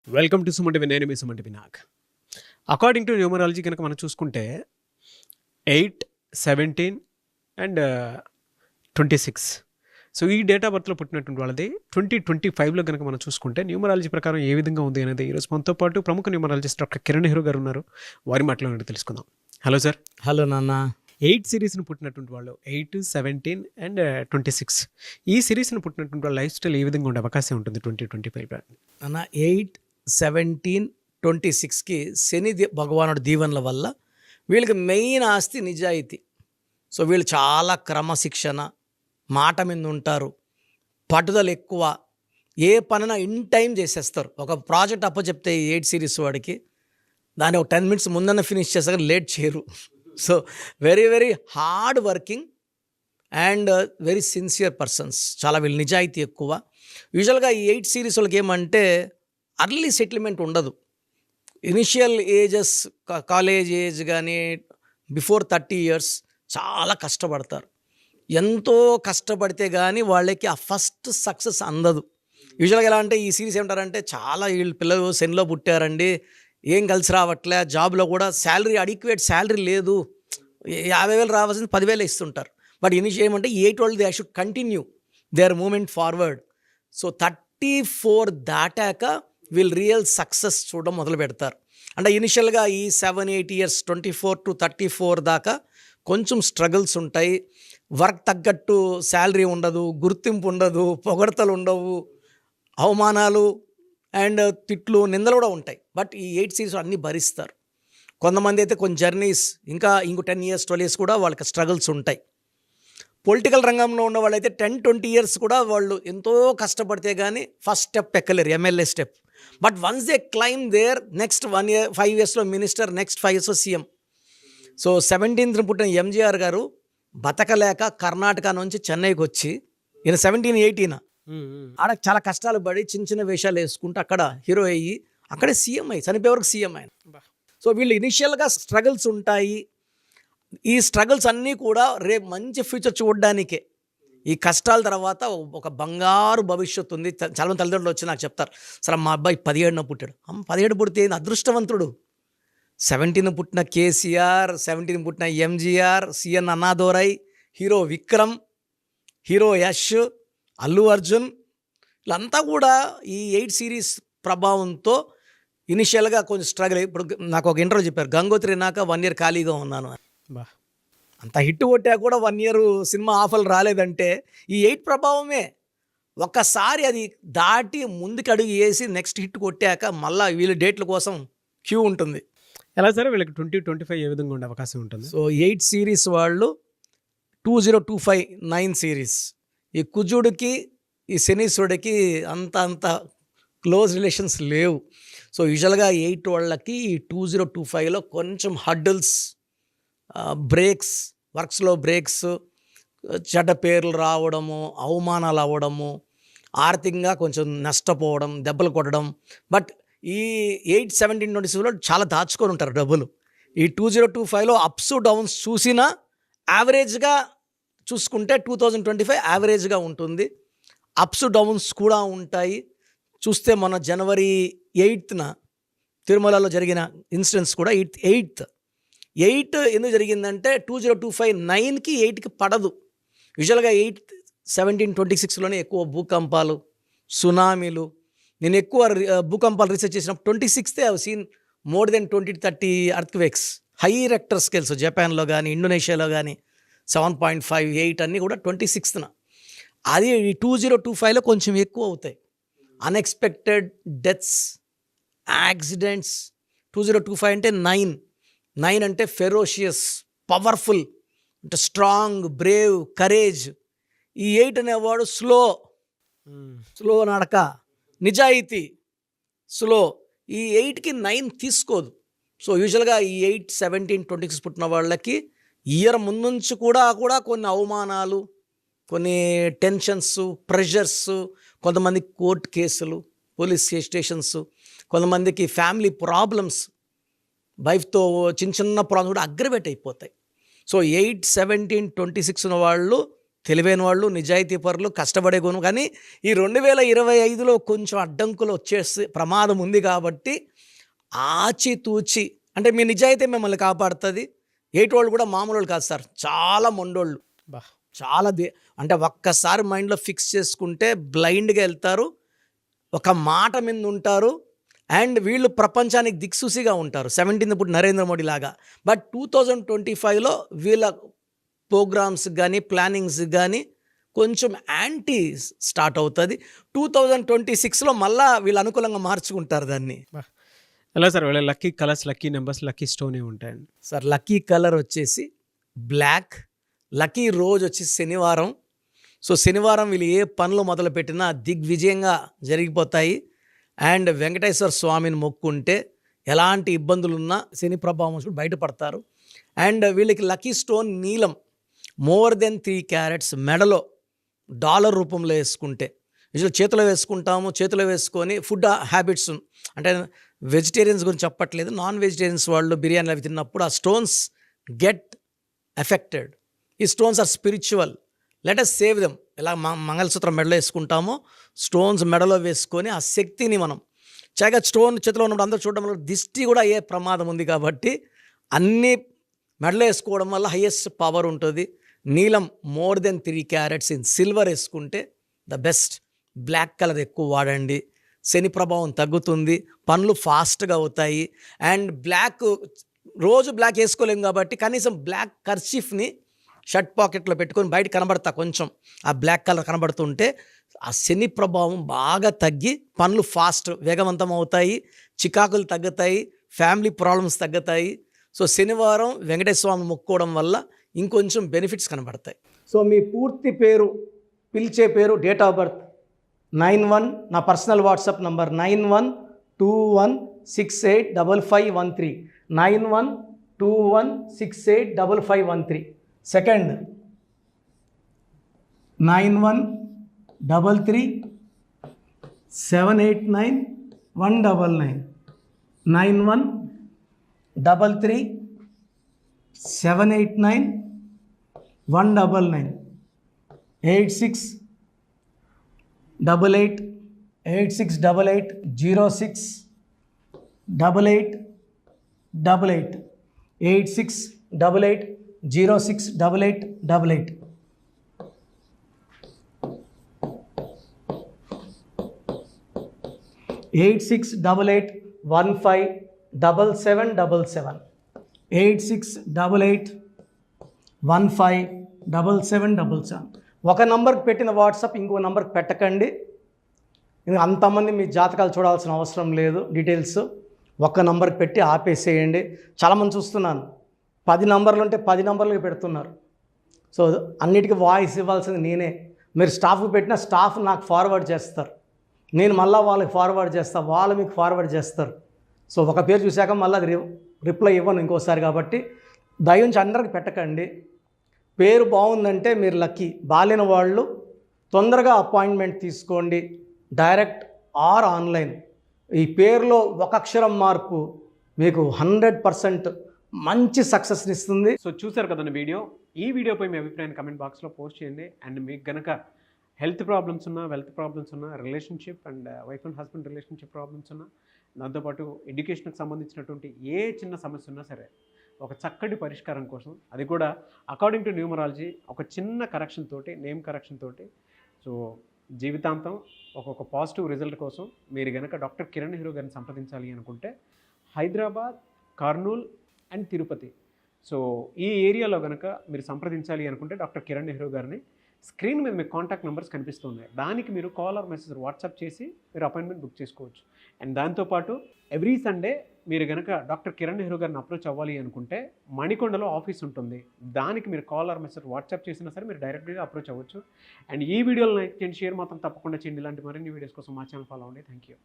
Welcome to సుమంటివి. నేను మీ Sumanti Vinayak. According to numerology కనుక మనం చూసుకుంటే 8, 17 అండ్ 26. సో ఈ డేట్ ఆఫ్ బర్త్లో పుట్టినటువంటి వాళ్ళది 2025లో కనుక మనం చూసుకుంటే న్యూమరాలజీ ప్రకారం ఏ విధంగా ఉంది అనేది ఈరోజు మనతో పాటు ప్రముఖ న్యూమరాలజిస్ట్ డాక్టర్ కిరణ్ నెహ్రూ గారు ఉన్నారు. వారి మాటలో తెలుసుకుందాం. Hello sir. హలో నాన్న. 8 సిరీస్ని పుట్టినటువంటి వాళ్ళు 8, 17 అండ్ 26. ఈ సిరీస్ని పుట్టినటువంటి వాళ్ళ లైఫ్ స్టైల్ ఏ విధంగా ఉండే అవకాశం ఉంటుంది 2025లో? నాన్న 8, 17, 26కి శని భగవానుడు దీవెనల వల్ల వీళ్ళకి మెయిన్ ఆస్తి నిజాయితీ. సో వీళ్ళు చాలా క్రమశిక్షణ, మాట మీద ఉంటారు, పట్టుదల ఎక్కువ, ఏ పనైనా ఇన్ టైం చేసేస్తారు. ఒక ప్రాజెక్ట్ అప్పచెప్తే 8 సిరీస్ వాడికి దాన్ని ఒక 10 minutes ముందన్న ఫినిష్ చేస్తారు, లేట్ చేయరు. So very very hard working and very sincere persons. చాలా వీళ్ళు నిజాయితీ ఎక్కువ. యూజువల్గా ఈ 8 సిరీస్ వాళ్ళకి ఏమంటే అర్లీ సెటిల్మెంట్ ఉండదు. ఇనిషియల్ ఏజెస్, కాలేజ్ ఏజ్ కానీ బిఫోర్ 30 years చాలా కష్టపడతారు. ఎంతో కష్టపడితే కానీ వాళ్ళకి ఆ ఫస్ట్ సక్సెస్ అందదు. యూజువల్గా ఎలా అంటే ఈ సిరీస్ ఏమంటారంటే చాలా వీళ్ళు పిల్లలు సెన్లో పుట్టారండి, ఏం కలిసి రావట్లే, జాబ్లో కూడా శాలరీ అడిక్వేట్ శాలరీ లేదు, 50,000 రావాల్సింది 10,000 ఇస్తుంటారు. బట్ ఇనిషియల్ ఏమంటే 8 వాళ్ళు they should continue their movement forward. So 34 దాటాక వీళ్ళు రియల్ సక్సెస్ చూడడం మొదలు పెడతారు. అంటే ఇనిషియల్గా ఈ 7-8 years 24 to 34 దాకా కొంచెం స్ట్రగుల్స్ ఉంటాయి. వర్క్ తగ్గట్టు శాలరీ ఉండదు, గుర్తింపు ఉండదు, పొగడతలు ఉండవు, అవమానాలు అండ్ తిట్లు, నిందలు కూడా ఉంటాయి. బట్ ఈ 8 సిరీస్ అన్నీ భరిస్తారు. కొంతమంది అయితే కొన్ని జర్నీస్ ఇంకో 10 years 12 years కూడా వాళ్ళకి స్ట్రగుల్స్ ఉంటాయి. పొలిటికల్ రంగంలో ఉన్న వాళ్ళైతే 10-20 years కూడా వాళ్ళు ఎంతో కష్టపడితే కానీ ఫస్ట్ స్టెప్ ఎక్కలేరు, MLA step. But once they climb there next 1 year 5 yearsలో మినిస్టర్, నెక్స్ట్ 5 yearsలో సీఎం. సో 17th పుట్టిన ఎంజీఆర్ గారు బతకలేక కర్ణాటక నుంచి చెన్నైకి వచ్చి, ఈయన 17-18 ఆడ చాలా కష్టాలు పడి చిన్న చిన్న వేషాలు వేసుకుంటూ అక్కడ హీరో అయ్యి అక్కడే సీఎం అయ్యి చనిపోయే వరకు సీఎం ఆయన. సో వీళ్ళు ఇనిషియల్గా స్ట్రగుల్స్ ఉంటాయి. ఈ స్ట్రగుల్స్ అన్నీ కూడా రేపు మంచి ఫ్యూచర్ చూడడానికే. ఈ కష్టాల తర్వాత ఒక బంగారు భవిష్యత్తు ఉంది. చాలామంది తల్లిదండ్రులు వచ్చి నాకు చెప్తారు, సరే మా అబ్బాయి 17న పుట్టాడు. 17 పుడితే అదృష్టవంతుడు. 17 పుట్టిన కేసీఆర్, 17 పుట్టిన ఎంజీఆర్, సిఎన్ అన్నాదోరై, హీరో విక్రమ్, హీరో యష్, అల్లు అర్జున్, వీళ్ళంతా కూడా ఈ 8 సిరీస్ ప్రభావంతో ఇనిషియల్గా కొంచెం స్ట్రగుల్. ఇప్పుడు నాకు ఒక ఇంటర్వ్యూ చెప్పారు, గంగోత్రి నాక 1 year ఖాళీగా ఉన్నాను అని. అంత హిట్ కొట్టా కూడా 1 year సినిమా ఆఫర్లు రాలేదంటే ఈ 8 ప్రభావమే. ఒక్కసారి అది దాటి ముందుకు అడుగు వేసి నెక్స్ట్ హిట్ కొట్టాక మళ్ళీ వీళ్ళ డేట్ల కోసం క్యూ ఉంటుంది. ఎలా సరే వీళ్ళకి 2025 ఏ విధంగా ఉండే అవకాశం ఉంటుంది? సో 8 సిరీస్ వాళ్ళు 2025 9 సిరీస్. ఈ కుజుడికి ఈ శనీశ్వరుడికి అంత క్లోజ్ రిలేషన్స్ లేవు. సో యూజువల్గా 8 వాళ్ళకి ఈ 2025లో కొంచెం హడ్డల్స్, బ్రేక్స్, వర్క్స్లో బ్రేక్స్, చెడ్డ పేర్లు రావడము, అవమానాలు అవ్వడము, ఆర్థికంగా కొంచెం నష్టపోవడం, దెబ్బలు కొట్టడం. బట్ ఈ 8, 17, 26లో చాలా దాచుకొని ఉంటారు డబ్బులు. ఈ 2025లో అప్స్ డౌన్స్ చూసినా యావరేజ్గా చూసుకుంటే 2025 యావరేజ్గా ఉంటుంది. అప్స్ డౌన్స్ కూడా ఉంటాయి. చూస్తే మన January 8th తిరుమలలో జరిగిన ఇన్సిడెంట్స్ కూడా 8 ఎందుకు జరిగిందంటే 2025 9కి 8కి పడదు. యూజువల్గా 8, 17, 26లోనే ఎక్కువ భూకంపాలు, సునామీలు. నేను ఎక్కువ భూకంపాలు రీసెర్చ్ చేసినప్పుడు 26th I have seen more than 20-30 earthquakes, high Richter scales. జపాన్లో కానీ ఇండోనేషియాలో కానీ 7.5, 8 అన్నీ కూడా 26th. అది 2025లో కొంచెం ఎక్కువ అవుతాయి. Unexpected deaths, accidents. 2025 అంటే 9 అంటే ఫెరోషియస్, పవర్ఫుల్, అంటే స్ట్రాంగ్, బ్రేవ్, కరేజ్. ఈ 8 అనేవాడు స్లో నడక, నిజాయితీ, స్లో. ఈ 8కి 9 తీసుకోదు. సో యూజువల్గా ఈ 8, 17, 26 పుట్టిన వాళ్ళకి ఇయర్ ముందుంచి కూడా కొన్ని అవమానాలు, కొన్ని టెన్షన్స్, ప్రెషర్స్, కొంతమంది కోర్టు కేసులు, పోలీస్ స్టేషన్స్, కొంతమందికి ఫ్యామిలీ ప్రాబ్లమ్స్, వైఫ్తో చిన్న ప్రాబ్లమ్స్ కూడా అగ్రవేట్ అయిపోతాయి. సో 8, 17, 26 ఉన్న వాళ్ళు తెలివైన వాళ్ళు, నిజాయితీ పరులు, కష్టపడే గుణం. కానీ ఈ 2025లో కొంచెం అడ్డంకులు వచ్చేసి ప్రమాదం ఉంది కాబట్టి ఆచితూచి, అంటే మీ నిజాయితీ మిమ్మల్ని కాపాడుతుంది. ఏటోళ్ళు కూడా మామూలు వాళ్ళు కాదు సార్, చాలా మొండోళ్ళు, బా చాలా అంటే ఒక్కసారి మైండ్లో ఫిక్స్ చేసుకుంటే బ్లైండ్గా వెళ్తారు, ఒక మాట మీద ఉంటారు. అండ్ వీళ్ళు ప్రపంచానికి దిక్సూసిగా ఉంటారు 17th ఇప్పుడు నరేంద్ర మోడీ లాగా. బట్ 2025లో వీళ్ళ ప్రోగ్రామ్స్ కానీ ప్లానింగ్స్ కానీ కొంచెం యాంటీ స్టార్ట్ అవుతుంది. 2026లో మళ్ళా వీళ్ళు అనుకూలంగా మార్చుకుంటారు దాన్ని. బా ఎలా సార్ వీళ్ళ lucky colours, lucky numbers, lucky stone ఏమి ఉంటాయండి? సార్ లక్కీ కలర్ వచ్చేసి బ్లాక్, లక్కీ రోజు వచ్చి శనివారం. సో శనివారం వీళ్ళు ఏ పనులు మొదలుపెట్టినా దిగ్విజయంగా జరిగిపోతాయి. అండ్ వెంకటేశ్వర స్వామిని మొక్కుంటే ఎలాంటి ఇబ్బందులున్నా శని ప్రభావం నుంచి బయటపడతారు. అండ్ వీళ్ళకి లక్కీ స్టోన్ నీలం, మోర్ దెన్ 3 carats, మెడలో డాలర్ రూపంలో వేసుకుంటే. యూజువల్ చేతిలో వేసుకుంటాము, చేతిలో వేసుకొని ఫుడ్ హ్యాబిట్స్, అంటే వెజిటేరియన్స్ గురించి చెప్పట్లేదు, నాన్ వెజిటేరియన్స్ వాళ్ళు బిర్యానీ అవి తిన్నప్పుడు ఆ స్టోన్స్ గెట్ ఎఫెక్టెడ్. ఈ stones are spiritual, let us save them. ఎలా మంగళసూత్రం మెడలో వేసుకుంటామో స్టోన్స్ మెడలో వేసుకొని ఆ శక్తిని మనం చాగా స్టోన్ చేతిలో ఉన్నప్పుడు అందరూ చూడడం వల్ల దిష్టి కూడా అయ్యే ప్రమాదం ఉంది కాబట్టి అన్నీ మెడలో వేసుకోవడం వల్ల హైయెస్ట్ పవర్ ఉంటుంది. నీలం more than 3 carats in silver వేసుకుంటే ద బెస్ట్. బ్లాక్ కలర్ ఎక్కువ వాడండి, శని ప్రభావం తగ్గుతుంది, పనులు ఫాస్ట్గా అవుతాయి. అండ్ బ్లాక్ రోజు బ్లాక్ వేసుకోలేము కాబట్టి కనీసం బ్లాక్ కర్చీఫ్ని షర్ట్ పాకెట్లో పెట్టుకొని బయట కనబడతా కొంచెం ఆ బ్లాక్ కలర్ కనబడుతుంటే ఆ శని ప్రభావం బాగా తగ్గి పనులు ఫాస్ట్ వేగవంతం అవుతాయి, చికాకులు తగ్గుతాయి, ఫ్యామిలీ ప్రాబ్లమ్స్ తగ్గుతాయి. సో శనివారం వెంకటేశ్వర స్వామి మొక్కుకోవడం వల్ల ఇంకొంచెం బెనిఫిట్స్ కనబడతాయి. సో మీ పూర్తి పేరు, పిలిచే పేరు, డేట్ ఆఫ్ బర్త్ 91, నా పర్సనల్ వాట్సాప్ నంబర్ 9121685513, 9121685513. సెకండ్ 9133789199, 9133789199, 868886880688, 8688068888. 8688157777, 8688157777. ఒక నంబర్కి పెట్టిన వాట్సాప్ ఇంకో నంబర్కి పెట్టకండి. అంతమంది మీ జాతకాలు చూడాల్సిన అవసరం లేదు. డీటెయిల్స్ ఒక్క నంబర్కి పెట్టి ఆపేసేయండి. చాలామంది చూస్తున్నాను 10 నంబర్లు ఉంటే 10 నంబర్లకి పెడుతున్నారు. సో అన్నిటికీ వాయిస్ ఇవ్వాల్సింది నేనే. మీరు స్టాఫ్కి పెట్టిన స్టాఫ్ నాకు ఫార్వర్డ్ చేస్తారు, నేను మళ్ళీ వాళ్ళకి ఫార్వర్డ్ చేస్తాను, వాళ్ళు మీకు ఫార్వర్డ్ చేస్తారు. సో ఒక పేరు చూశాక మళ్ళీ అది రిప్లై ఇవ్వను ఇంకోసారి. కాబట్టి దయించి అందరికి పెట్టకండి. పేరు బాగుందంటే మీరు లక్కీ. బాలేని వాళ్ళు తొందరగా అపాయింట్మెంట్ తీసుకోండి, డైరెక్ట్ ఆర్ ఆన్లైన్. ఈ పేరులో ఒక అక్షరం మార్పు మీకు 100% మంచి సక్సెస్ని ఇస్తుంది. సో చూసారు కదండి వీడియో. ఈ వీడియోపై మీ అభిప్రాయాన్ని కమెంట్ బాక్స్లో పోస్ట్ చేయండి. అండ్ మీకు కనుక హెల్త్ ప్రాబ్లమ్స్ ఉన్నా, వెల్త్ ప్రాబ్లమ్స్ ఉన్నా, relationship and wife and husband relationship problems ఉన్నా, దాంతోపాటు ఎడ్యుకేషన్కి సంబంధించినటువంటి ఏ చిన్న సమస్య ఉన్నా సరే ఒక చక్కటి పరిష్కారం కోసం, అది కూడా అకార్డింగ్ టు న్యూమరాలజీ, ఒక చిన్న కరెక్షన్ తోటి, నేమ్ కరెక్షన్ తోటి, సో జీవితాంతం ఒక పాజిటివ్ రిజల్ట్ కోసం మీరు కనుక డాక్టర్ కిరణ్ నెహ్రూ గారిని సంప్రదించాలి అనుకుంటే హైదరాబాద్, కర్నూల్ అండ్ తిరుపతి, సో ఈ ఏరియాలో కనుక మీరు సంప్రదించాలి అనుకుంటే డాక్టర్ కిరణ్ నెహ్రూ గారిని స్క్రీన్ మీద మీకు కాంటాక్ట్ నెంబర్స్ కనిపిస్తున్నాయి. దానికి మీరు కాల్ ఆర్ మెసేజ్ వాట్సాప్ చేసి మీరు అపాయింట్మెంట్ బుక్ చేసుకోవచ్చు. అండ్ దాంతోపాటు ఎవ్రీ సండే మీరు కనుక డాక్టర్ కిరణ్ నెహ్రూ గారిని అప్రోచ్ అవ్వాలి అనుకుంటే మణికొండలో ఆఫీస్ ఉంటుంది. దానికి మీరు కాల్ ఆర్ మెసేజ్ వాట్సాప్ చేసినా సరే మీరు డైరెక్ట్గా అప్రోచ్ అవ్వచ్చు. అండ్ ఈ వీడియోలో లైక్ చేయండి, షేర్ మాత్రం తప్పకుండా చేయండి. ఇలాంటి మరిన్ని వీడియోస్ కోసం మా ఛానల్ ఫాలో అవ్వండి. Thank you.